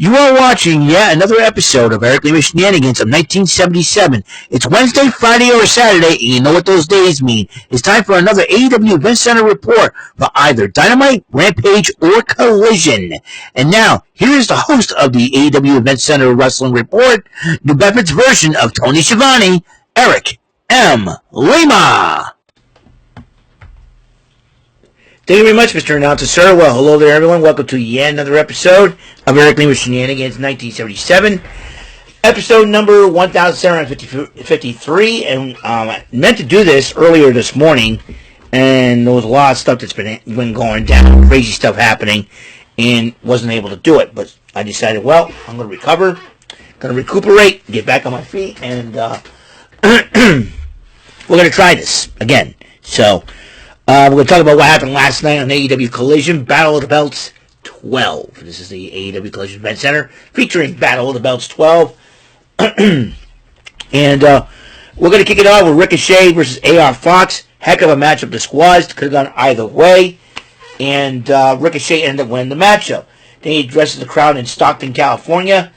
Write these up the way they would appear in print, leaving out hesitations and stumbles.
You are watching yet another episode of Eric Lima Shenanigans of 1977. It's Wednesday, Friday, or Saturday, and you know what those days mean. It's time for another AEW Event Center report for either Dynamite, Rampage, or Collision. And now, here is the host of the AEW Event Center Wrestling Report, New Bedford's version of Tony Schiavone, Eric M. Lima. Thank you very much, Mr. Announcer, sir. Well, hello there, everyone. Welcome to yet another episode of Eric Lima Shenanigans 1977. Episode number 1753. And I meant to do this earlier this morning, and there was a lot of stuff that's been going down, crazy stuff happening, and wasn't able to do it. But I decided, well, I'm going to recover, going to recuperate, get back on my feet, and we're going to try this again. So, we're going to talk about what happened last night on AEW Collision, Battle of the Belts 12. This is the AEW Collision Event Center featuring Battle of the Belts 12. And we're going to kick it off with Ricochet versus AR Fox. Heck of a matchup. The squads could have gone either way. And Ricochet ended up winning the matchup. Then he addresses the crowd in Stockton, California.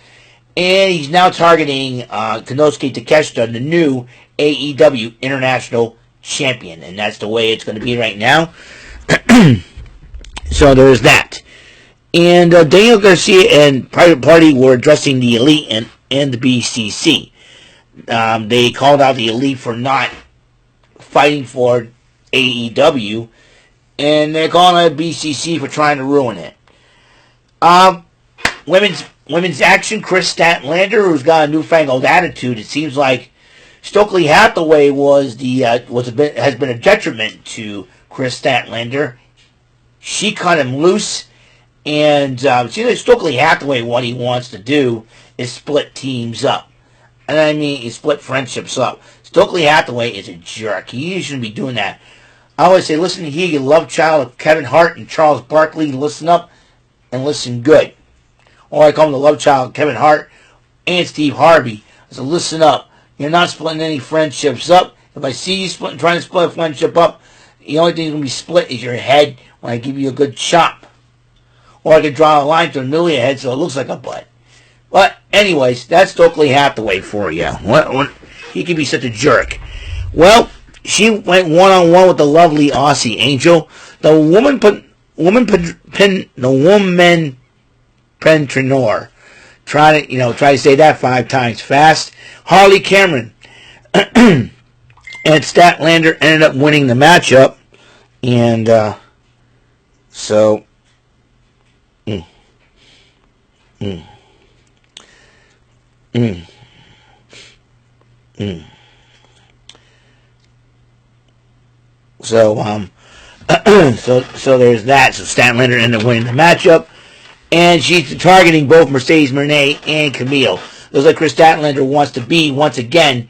And he's now targeting Konosuke Takeshita, the new AEW International Champion, and that's the way it's going to be right now. So there's that. And Daniel Garcia and Private Party were addressing the Elite and the BCC. They called out the Elite for not fighting for AEW, and they're calling out BCC for trying to ruin it. Women's action, Chris Statlander, who's got a newfangled attitude. It seems like Stokely Hathaway has been a detriment to Chris Statlander. She cut him loose, and seems like Stokely Hathaway, what he wants to do is split teams up, and I mean split friendships up. Stokely Hathaway is a jerk. He shouldn't be doing that. I always say, listen here, you love child of Kevin Hart and Charles Barkley. Listen up and listen good. Or I call him the love child of Kevin Hart and Steve Harvey. So listen up. You're not splitting any friendships up. If I see you trying to split a friendship up, the only thing that's going to be split is your head when I give you a good chop. Or I could draw a line to the middle of your head so it looks like a butt. But anyways, that's Stokely Hathaway for you. He can be such a jerk. Well, she went one-on-one with the lovely Aussie Angel. The woman Pentrenor. Try to say that 5 times fast. Harley Cameron and Statlander ended up winning the matchup, and so so there's that. So Statlander ended up winning the matchup. And she's targeting both Mercedes Moné and Camille. Looks like Chris Statlander wants to be, once again,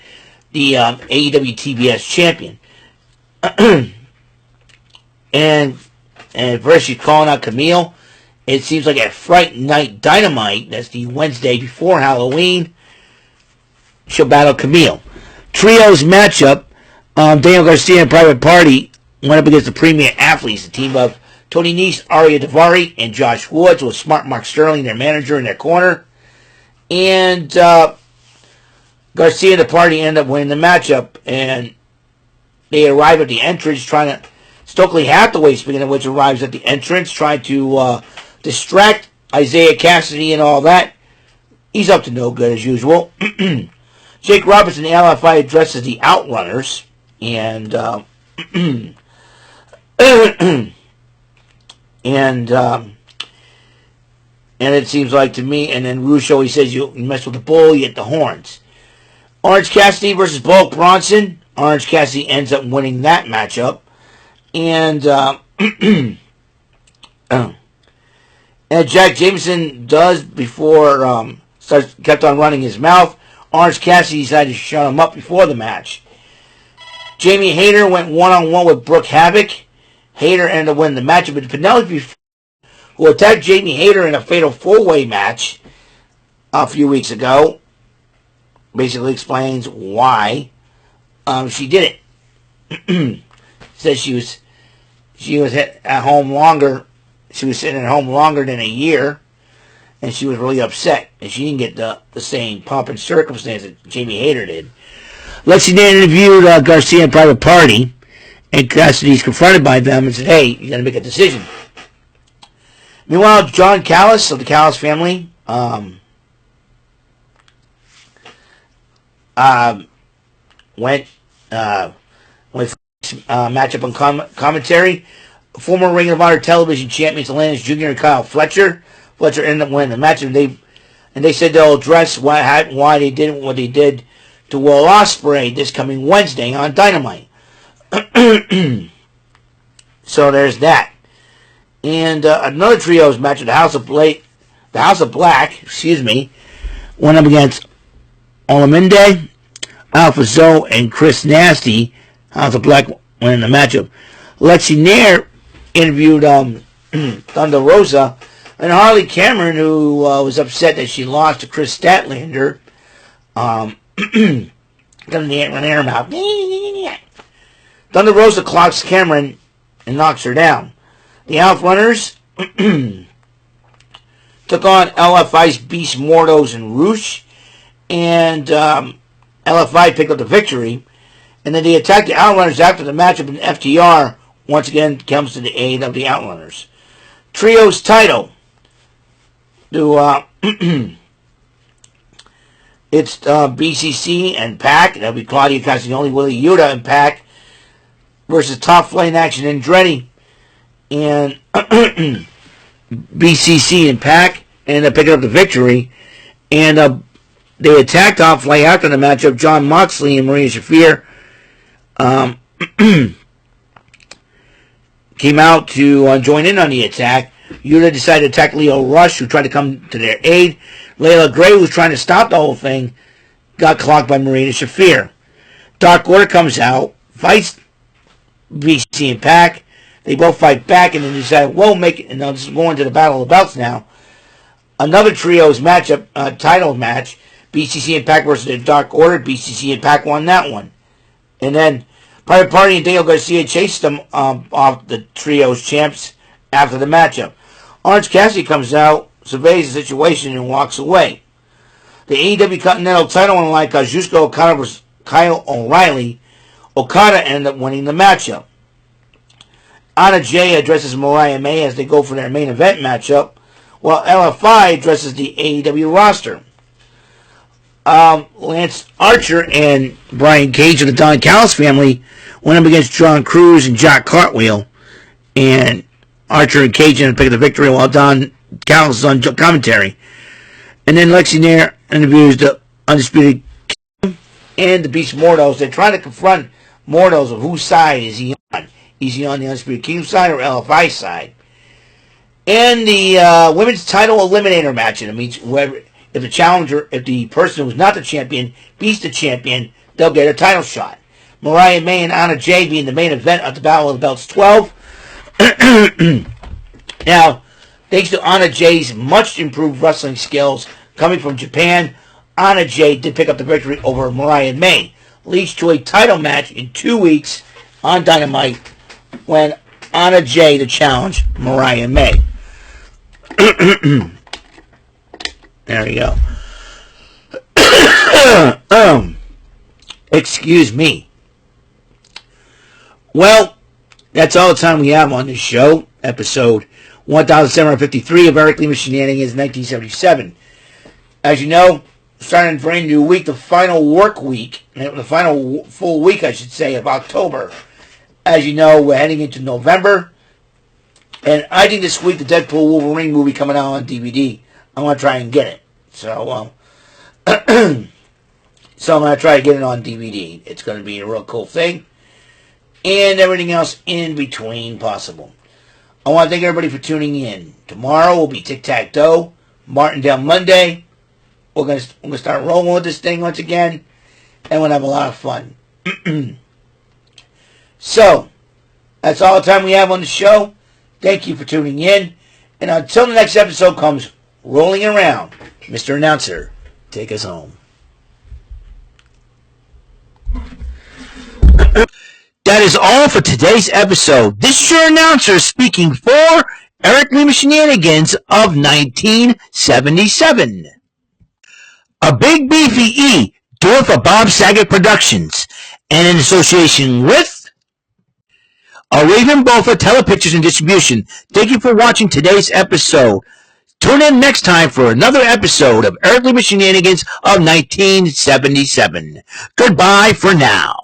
the AEW TBS champion. and first she's calling out Camille. It seems like at Fright Night Dynamite, that's the Wednesday before Halloween, she'll battle Camille. Trios matchup, Daniel Garcia and Private Party went up against the Premier Athletes, the team of Tony Nese, Aria Daivari, and Josh Woods, with Smart Mark Sterling, their manager, in their corner. And Garcia and the party end up winning the matchup. And they arrive at the entrance Stokely Hathaway, speaking of which, arrives at the entrance, trying to distract Isaiah Cassidy and all that. He's up to no good as usual. Jake Roberts and the LFI addresses the Outrunners. And And it seems like to me, and then Russo, he says, you mess with the bull, you get the horns. Orange Cassidy versus Bulk Bronson. Orange Cassidy ends up winning that matchup. And and Jack Jameson does, before kept on running his mouth. Orange Cassidy decided to shut him up before the match. Jamie Hayter went one-on-one with Brooke Havoc. Hayter ended up winning the matchup, but Penelope, who attacked Jamie Hayter in a fatal 4-way match a few weeks ago, basically explains why she did it. Says she was at home longer. She was sitting at home longer than a year, and she was really upset, and she didn't get the same pomp and circumstance that Jamie Hayter did. Lexi Nair interviewed Garcia in private party, and Cassidy's confronted by them and said, hey, you got to make a decision. Meanwhile, John Callis of the Callis family went matchup on commentary. Former Ring of Honor television champions Atlantis Jr. and Kyle Fletcher. Fletcher ended up winning the match, and they said they'll address why they did what they did to Will Ospreay this coming Wednesday on Dynamite. So there's that. And another trios match at the House of Black, went up against Olamide, Alpha Zoe, and Chris Nasty. House of Black went in the matchup. Lexi Nair interviewed Thunder Rosa and Harley Cameron, who was upset that she lost to Chris Statlander. Got in the air mouth. Thunder Rosa clocks Cameron and knocks her down. The Outrunners took on LFI's Beast Mordos and Roosh, and LFI picked up the victory. And then they attacked the Outrunners after the matchup, and FTR once again comes to the aid of the Outrunners. Trios title. It's BCC and PAC. That'll be Claudia Castagnoli, Willie Yuta, and PAC versus Top Flight Action Andretti. And BCC and PAC ended up picking up the victory. And they attacked Top Flight after the matchup. John Moxley and Maria Shafir came out to join in on the attack. Yuta decided to attack Leo Rush, who tried to come to their aid. Layla Gray, who was trying to stop the whole thing, got clocked by Marina Shafir. Dark Order comes out, fights BC and PAC. They both fight back, and then decide, we'll make it. And now this is going to the Battle of the Belts now. Another trios matchup, title match. BCC and PAC versus the Dark Order. BCC and PAC won that one. And then Private Party and Daniel Garcia chased them off the trios champs after the matchup. Orange Cassidy comes out, surveys the situation, and walks away. The AEW Continental title on line, Kazuchika Okada versus Kyle O'Reilly. Okada ended up winning the matchup. Anna Jay addresses Mariah May as they go for their main event matchup, while LFI addresses the AEW roster. Lance Archer and Brian Cage of the Don Callis family went up against John Cruz and Jack Cartwheel, and Archer and Cage ended up picking the victory while Don Callis is on commentary. And then Lexi Nair interviews the Undisputed King and the Beast Mordos. They're trying to confront Mordos of whose side is he on. Is he on the Undisputed King side or LFI side? And the women's title eliminator match. It means whoever, if the challenger, if the person who's not the champion beats the champion, they'll get a title shot. Mariah May and Anna Jay being the main event at the Battle of the Belts 12. Now, thanks to Anna Jay's much improved wrestling skills coming from Japan, Anna Jay did pick up the victory over Mariah May. Leads to a title match in 2 weeks on Dynamite when Anna Jay to challenge Mariah May. There you go. Excuse me. Well, that's all the time we have on this show. Episode 1753 of Eric Lima Shenanigans 1977. As you know, starting a brand new week, the final work week, the final full week, I should say, of October. As you know, we're heading into November. And I think this week, the Deadpool Wolverine movie coming out on DVD, I want to try and get it. So, so I'm going to try to get it on DVD. It's going to be a real cool thing. And everything else in between possible. I want to thank everybody for tuning in. Tomorrow will be Tic-Tac-Toe, Martindale Monday. We're going to start rolling with this thing once again. And we'll have a lot of fun. So, that's all the time we have on the show. Thank you for tuning in. And until the next episode comes rolling around, Mr. Announcer, take us home. That is all for today's episode. This is your announcer speaking for Eric Lima Shenanigans of 1977. A Big Beefy E, doing for Bob Saget Productions, and in association with a Raven Bow for Telepictures and Distribution. Thank you for watching today's episode. Tune in next time for another episode of Eric Lima Shenanigans of 1977. Goodbye for now.